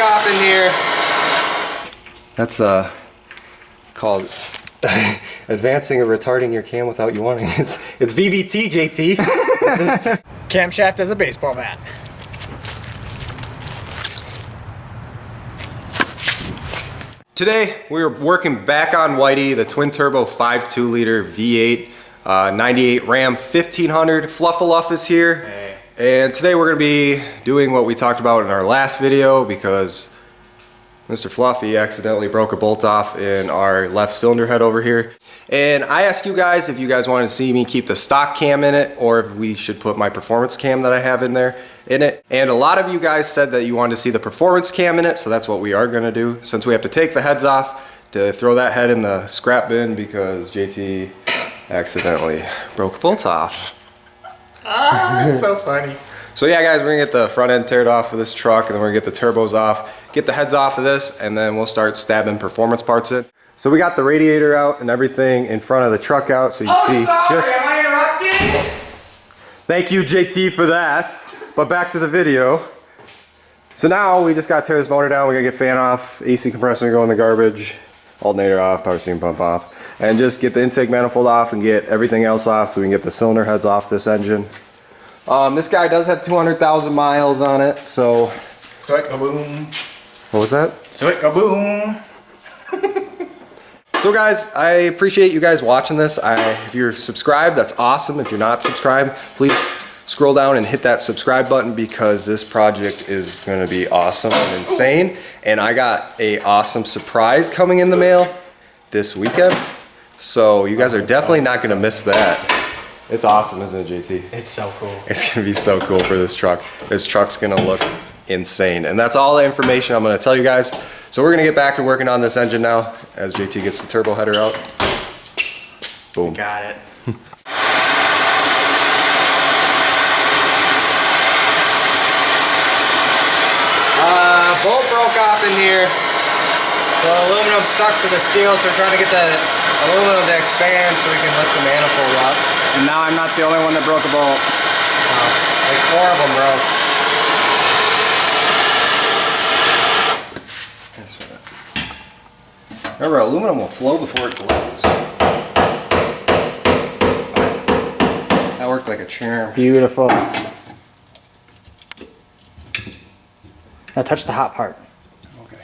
broke off in here. That's called advancing or retarding your cam without you wanting. It's VVT, JT. Camshaft as a baseball bat. Today we are working back on Whitie, the twin turbo 5.2 liter V8 98 Ram 1500. Fluffalough is here. Hey. And today we're going to be doing what we talked about in our last video because Mr. Fluffy accidentally broke a bolt off in our left cylinder head over here. And I asked you guys if you guys wanted to see me keep the stock cam in it or if we should put my performance cam that I have in there in it. And a lot of you guys said that you wanted to see the performance cam in it, so that's what we are going to do. Since we have to take the heads off to throw that head in the scrap bin because JT accidentally broke a bolt off. Ah, that's so funny. So yeah guys, we're gonna get the front end teared off of this truck and then we're gonna get the turbos off, get the heads off of this, and then we'll start stabbing performance parts in. So we got the radiator out and everything in front of the truck out, so you see just... Am I interrupting? Thank you JT for that, but back to the video. So now we just gotta tear this motor down, we gotta get fan off, AC compressor go in the garbage, alternator off, power steam pump off, and just get the intake manifold off and get everything else off so we can get the cylinder heads off this engine. This guy does have 200,000 miles on it, so... So it go boom. What was that? So it go boom. So guys, I appreciate you guys watching this. If you're subscribed, that's awesome. If you're not subscribed, please scroll down and hit that subscribe button because this project is going to be awesome and insane. And I got a awesome surprise coming in the mail this weekend. So you guys are definitely not going to miss that. It's awesome, isn't it, JT? It's so cool. It's gonna be so cool for this truck. This truck's gonna look insane. And that's all the information I'm gonna tell you guys. So we're gonna get back to working on this engine now as JT gets the turbo header out. Boom. Got it. Bolt broke off in here. So aluminum stuck to the steel, so we're trying to get the aluminum to expand so we can lift the manifold up. And now I'm not the only one that broke a bolt. Like 4 of them broke. That's right. Remember, aluminum will flow before it glows. That worked like a charm. Beautiful. Now touch the hot part. Okay.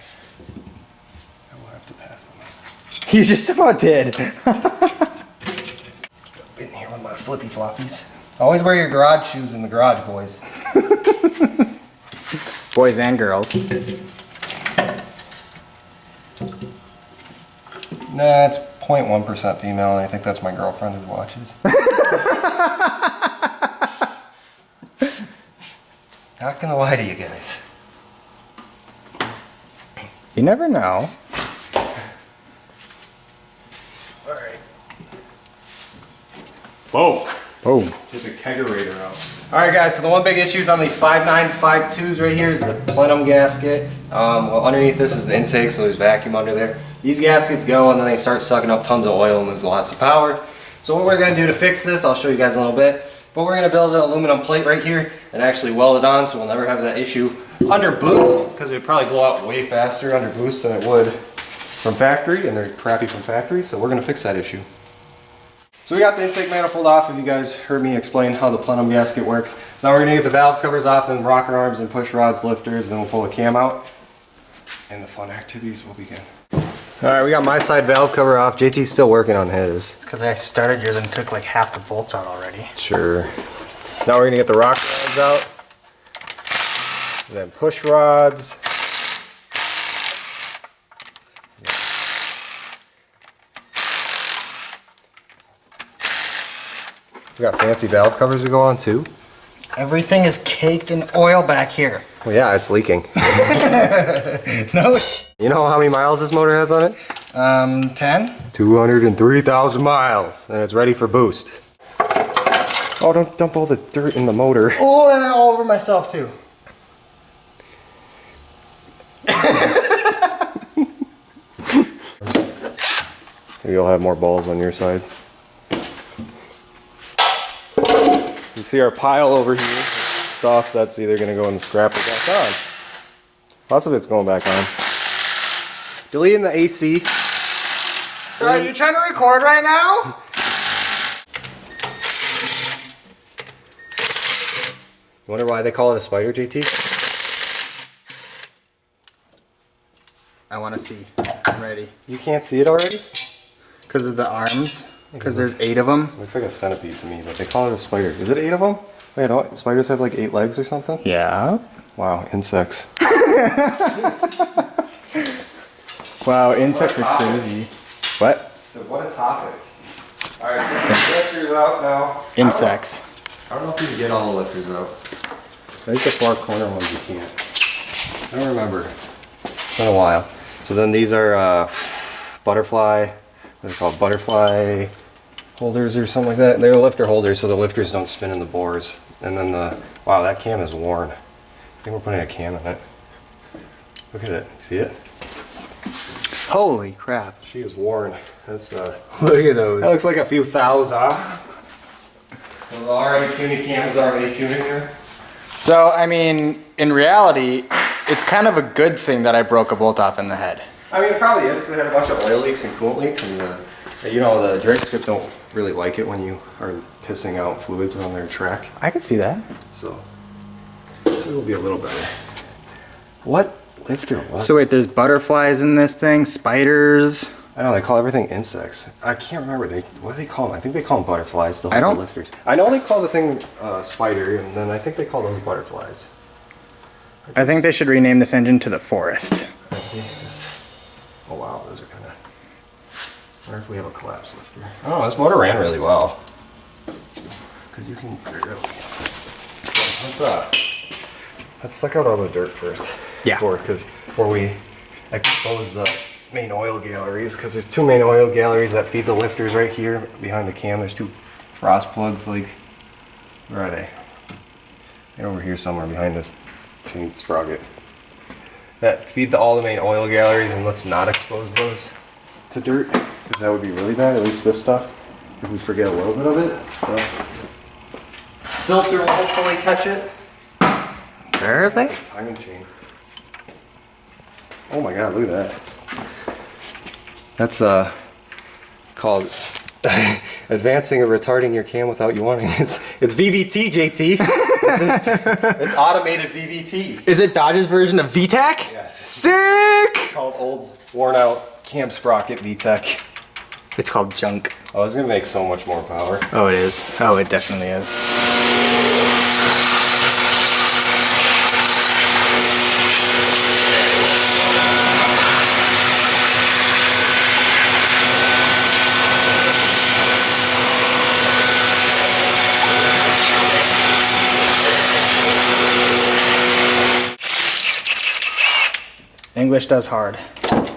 I will have to pass them. You just about did. In here with my flippy floppies. Always wear your garage shoes in the garage, boys. Boys and girls. Nah, it's 0.1% female, and I think that's my girlfriend who watches. Not gonna lie to you guys. You never know. Alright. Whoa. Oh. Get the kegerator out. Alright guys, so the one big issue is on the 5.9 5.2s right here is the plenum gasket. Well, underneath this is the intake, so there's vacuum under there. These gaskets go and then they start sucking up tons of oil and lose lots of power. So what we're going to do to fix this, I'll show you guys in a little bit. But we're going to build an aluminum plate right here and actually weld it on so we'll never have that issue under boost, because it would probably blow out way faster under boost than it would from factory, and they're crappy from factory, so we're going to fix that issue. So we got the intake manifold off, if you guys heard me explain how the plenum gasket works. So now we're going to get the valve covers off, then rocker arms and push rods, lifters, and then we'll pull the cam out. And the fun activities will begin. Alright, we got my side valve cover off. JT's still working on his. It's because I started yours and took like half the bolts out already. Sure. Now we're going to get the rocker rods out. And then push rods. We got fancy valve covers to go on too. Everything is caked in oil back here. Well, yeah, it's leaking. No. You know how many miles this motor has on it? 10? 203,000 miles, and it's ready for boost. Oh, don't dump all the dirt in the motor. Oh, and all over myself too. Maybe you'll have more balls on your side. You see our pile over here, stuff that's either going to go in the scrap or back on. Lots of it's going back on. Deleting the AC. So are you trying to record right now? Wonder why they call it a spider, JT? I want to see. I'm ready. You can't see it already? Because of the arms? Because there's 8 of them? Looks like a centipede to me, but they call it a spider. Is it 8 of them? Wait, no, spiders have like 8 legs or something? Yeah. Wow, insects. Wow, insects are crazy. What? So what a topic. Alright, get the lifters out now. Insects. I don't know if you can get all the lifters out. I think the far corner ones you can't. I don't remember. It's been a while. So then these are butterfly, what are they called? Butterfly holders or something like that. They're lifter holders so the lifters don't spin in the bores. And then the, wow, that cam is worn. I think we're putting a cam in it. Look at it, see it? Holy crap. She is worn. That's Look at those. that looks like a few thous off. So the already tuning cam is already tuning here. So, I mean, in reality, it's kind of a good thing that I broke a bolt off in the head. I mean, it probably is because it had a bunch of oil leaks and coolant leaks, and you know the drag strip don't really like it when you are pissing out fluids on their track. I could see that. So it will be a little better. What lifter? What? So wait, there's butterflies in this thing, spiders. I know they call everything insects. I can't remember. What do they call them? I think they call them butterflies. I don't- The lifters. I know they call the thing spider, and then I think they call those butterflies. I think they should rename this engine to the Forest. Oh wow, those are kind of. I wonder if we have a collapse lifter. I don't know. This motor ran really well. Because you can really. Let's suck out all the dirt first. Yeah. Before we expose the main oil galleries, because there's 2 main oil galleries that feed the lifters right here behind the cam. There's 2 frost plugs. Like, where are they? They're over here somewhere behind this chain sprocket. That feed all the main oil galleries, and let's not expose those to dirt, because that would be really bad. At least this stuff, if we forget a little bit of it. So. Filter will hopefully catch it. Where are they? Timing chain. Oh my god, look at that. That's called advancing or retarding your cam without you wanting. It's VVT, JT. It's automated VVT. Is it Dodge's version of VTEC? Yes. Sick! It's called old, worn out cam sprocket VTEC. It's called junk. Oh, it's gonna make so much more power. Oh, it is. Oh, it definitely is. English does hard. Let's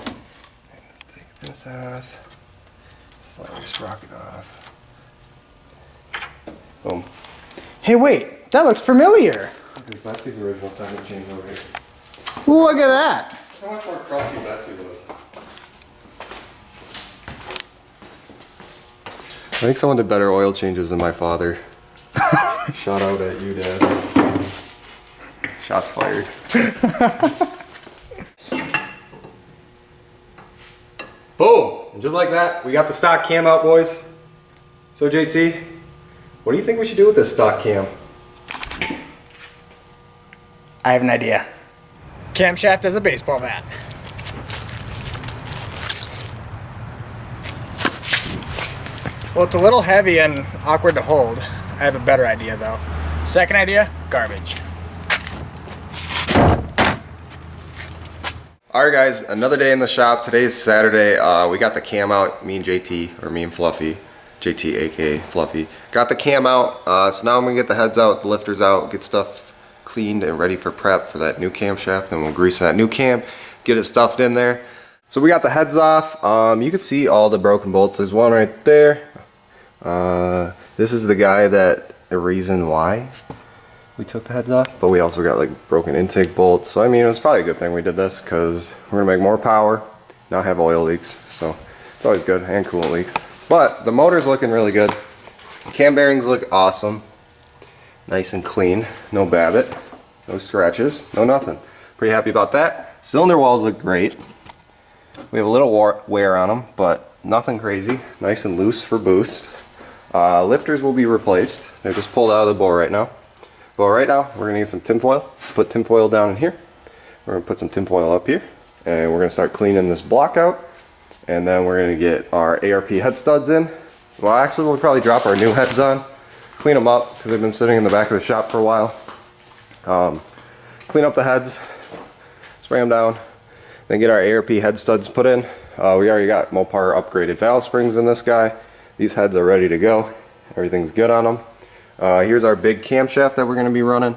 take this off. Slide your sprocket off. Boom. Hey, wait. That looks familiar. There's Betsy's original timing chains over here. Look at that. How much more crusty Betsy was. I think someone did better oil changes than my father. Shout out at you, Dad. Shots fired. Boom! And just like that, we got the stock cam out, boys. So JT, what do you think we should do with this stock cam? I have an idea. Camshaft as a baseball bat. Well, it's a little heavy and awkward to hold. I have a better idea though. Second idea, garbage. Alright guys, another day in the shop. Today is Saturday. We got the cam out, me and JT, or me and Fluffy. JT aka Fluffy. Got the cam out, so now I'm going to get the heads out, the lifters out, get stuff cleaned and ready for prep for that new camshaft. Then we'll grease that new cam, get it stuffed in there. So we got the heads off. You can see all the broken bolts. There's one right there. This is the guy that, the reason why we took the heads off, but we also got like broken intake bolts. So I mean, it was probably a good thing we did this because we're gonna make more power, not have oil leaks. So it's always good, and coolant leaks. But the motor's looking really good. Cam bearings look awesome, nice and clean, no babbitt, no scratches, no nothing. Pretty happy about that. Cylinder walls look great. We have a little wear on them, but nothing crazy. Nice and loose for boost. Lifters will be replaced. They're just pulled out of the bore right now. But right now, we're gonna get some tinfoil. Put tinfoil down in here. We're gonna put some tinfoil up here, and we're gonna start cleaning this block out. And then we're gonna get our ARP head studs in. Well, actually, we'll probably drop our new heads on, clean them up because they've been sitting in the back of the shop for a while. Clean up the heads, spray them down, then get our ARP head studs put in. We already got Mopar upgraded valve springs in this guy. These heads are ready to go. Everything's good on them. Here's our big camshaft that we're going to be running.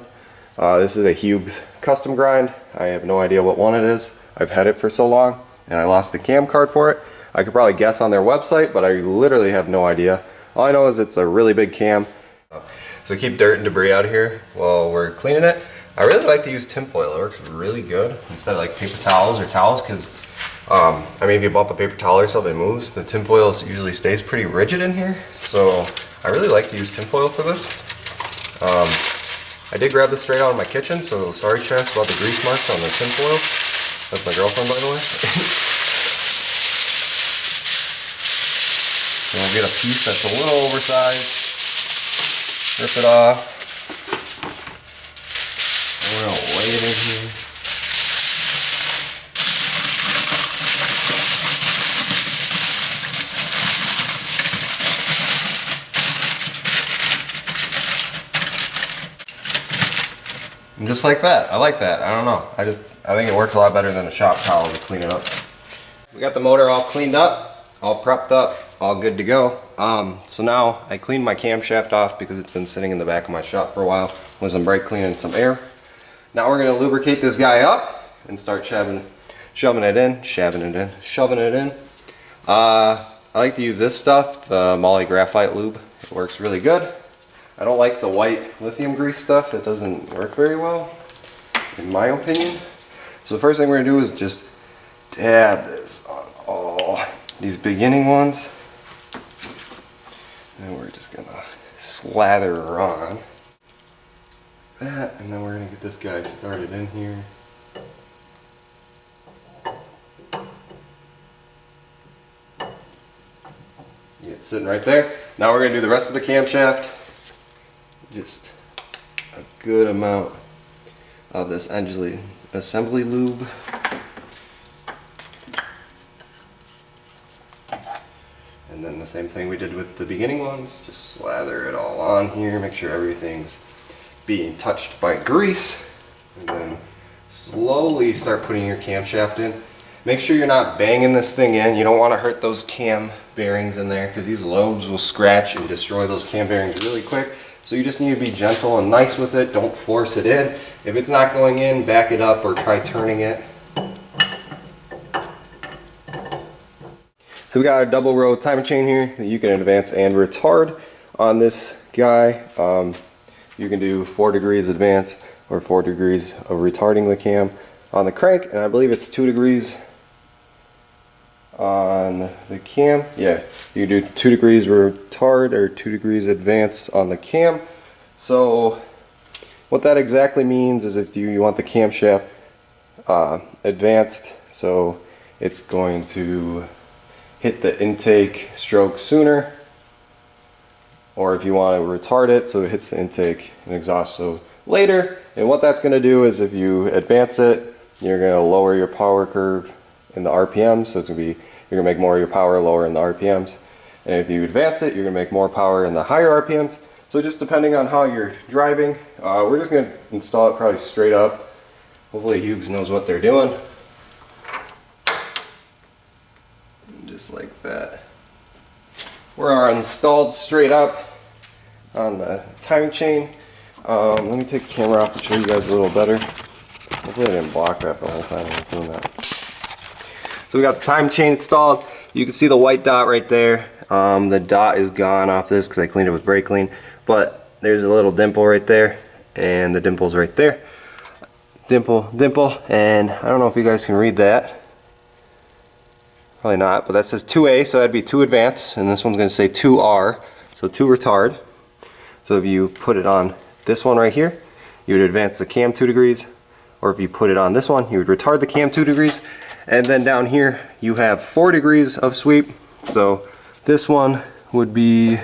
This is a Hughes custom grind. I have no idea what one it is. I've had it for so long and I lost the cam card for it. I could probably guess on their website, but I literally have no idea. All I know is it's a really big cam. So keep dirt and debris out of here while we're cleaning it. I really like to use tinfoil. It works really good instead of like paper towels or towels, because I mean, if you bump a paper towel or something moves, the tinfoil usually stays pretty rigid in here. So I really like to use tinfoil for this. I did grab this straight out of my kitchen, so sorry Chess about the grease marks on the tinfoil. That's my girlfriend, by the way. And we'll get a piece that's a little oversized, rip it off, and we're going to lay it in here. And just like that. I like that. I don't know. I think it works a lot better than a shop towel to clean it up. We got the motor all cleaned up, all prepped up, all good to go. So now I cleaned my camshaft off because it's been sitting in the back of my shop for a while. Was in brake cleaning some air. Now we're going to lubricate this guy up and start shoving it in. I like to use this stuff, the Moly Graphite Lube. It works really good. I don't like the white lithium grease stuff. That doesn't work very well, in my opinion. So the first thing we're going to do is just dab this on all these beginning ones. And we're just going to slather her on that, and then we're going to get this guy started in here. It's sitting right there. Now we're going to do the rest of the camshaft. Just a good amount of this assembly lube. And then the same thing we did with the beginning ones. Just slather it all on here, make sure everything's being touched by grease. And then slowly start putting your camshaft in. Make sure you're not banging this thing in. You don't want to hurt those cam bearings in there because these lobes will scratch and destroy those cam bearings really quick. So you just need to be gentle and nice with it. Don't force it in. If it's not going in, back it up or try turning it. So we got a double row timing chain here that you can advance and retard on this guy. You can do 4 degrees advance or 4 degrees of retarding the cam on the crank, and I believe it's 2 degrees on the cam. Yeah, you can do 2 degrees retard or 2 degrees advance on the cam. So what that exactly means is if you want the camshaft advanced, so it's going to hit the intake stroke sooner, or if you want to retard it so it hits the intake and exhaust so later. And what that's going to do is if you advance it, you're going to lower your power curve in the RPMs, so it's going to be, you're going to make more of your power lower in the RPMs. And if you advance it, you're going to make more power in the higher RPMs. So just depending on how you're driving, we're just going to install it probably straight up. Hopefully Hughes knows what they're doing. Just like that. We're installed straight up on the timing chain. Let me take the camera off to show you guys a little better. Hopefully I didn't block that the whole time I was doing that. So we got the time chain installed. You can see the white dot right there. The dot is gone off this because I cleaned it with brake clean. But there's a little dimple right there, and the dimple's right there. Dimple, dimple, and I don't know if you guys can read that. Probably not, but that says 2A, so that'd be 2 advance, and this one's going to say 2R, so 2 retard. So if you put it on this one right here, you would advance the cam 2 degrees, or if you put it on this one, you would retard the cam 2 degrees. And then down here, you have 4 degrees of sweep. So this one would be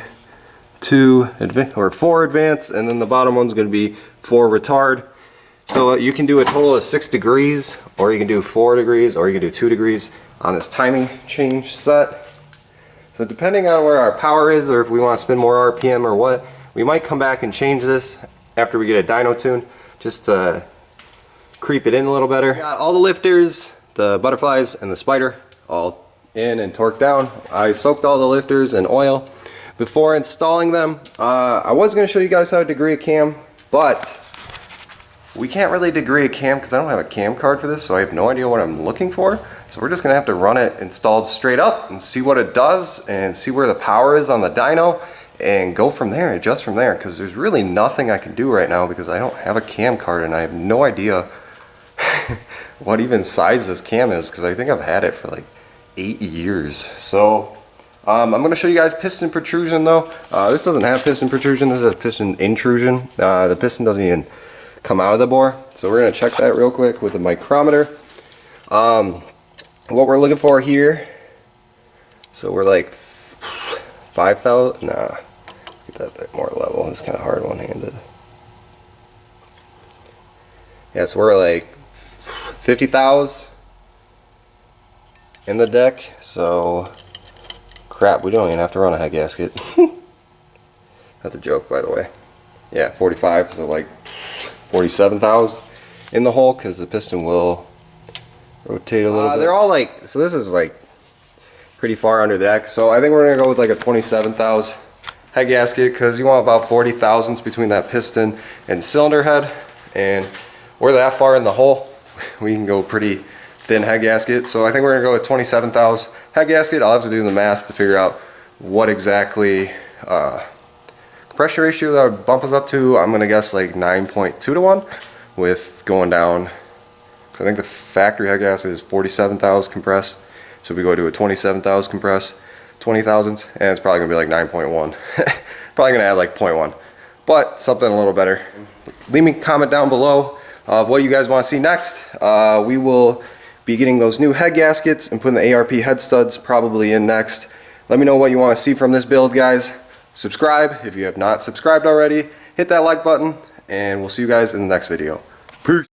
4 advance, and then the bottom one's going to be 4 retard. So you can do a total of 6 degrees, or you can do 4 degrees, or you can do 2 degrees on this timing change set. So depending on where our power is, or if we want to spin more RPM or what, we might come back and change this after we get a dyno tune, just to creep it in a little better. Got all the lifters, the butterflies, and the spider all in and torqued down. I soaked all the lifters in oil before installing them. I was going to show you guys how to degree a cam, but we can't really degree a cam because I don't have a cam card for this, so I have no idea what I'm looking for. So we're just going to have to run it installed straight up and see what it does and see where the power is on the dyno and go from there, adjust from there, because there's really nothing I can do right now because I don't have a cam card and I have no idea what even size this cam is, because I think I've had it for like 8 years. So I'm going to show you guys piston protrusion though. This doesn't have piston protrusion, this is a piston intrusion. The piston doesn't even come out of the bore. So we're going to check that real quick with a micrometer. What we're looking for here, so we're like 5,000, nah, get that a bit more level, it's kind of hard one-handed. Yeah, so we're like 50,000 in the deck, so crap, we don't even have to run a head gasket. That's a joke, by the way. Yeah, 45, so like 47,000 in the hole, because the piston will rotate a little bit. They're all like, so this is like pretty far under the deck, so I think we're gonna go with like a 27,000 head gasket, because you want about 40 thousandths between that piston and cylinder head, and we're that far in the hole, we can go pretty thin head gasket. So I think we're gonna go with 27,000 head gasket. I'll have to do the math to figure out what exactly compression ratio that would bump us up to. I'm gonna guess like 9.2 to 1 with going down. So I think the factory head gasket is 47,000 compressed. So we go to a 27,000 compressed, 20 thousandths, and it's probably gonna be like 9.1. Probably gonna add like 0.1, but something a little better. Leave me a comment down below of what you guys want to see next. We will be getting those new head gaskets and putting the ARP head studs probably in next. Let me know what you want to see from this build, guys. Subscribe if you have not subscribed already. Hit that like button, and we'll see you guys in the next video. Peace.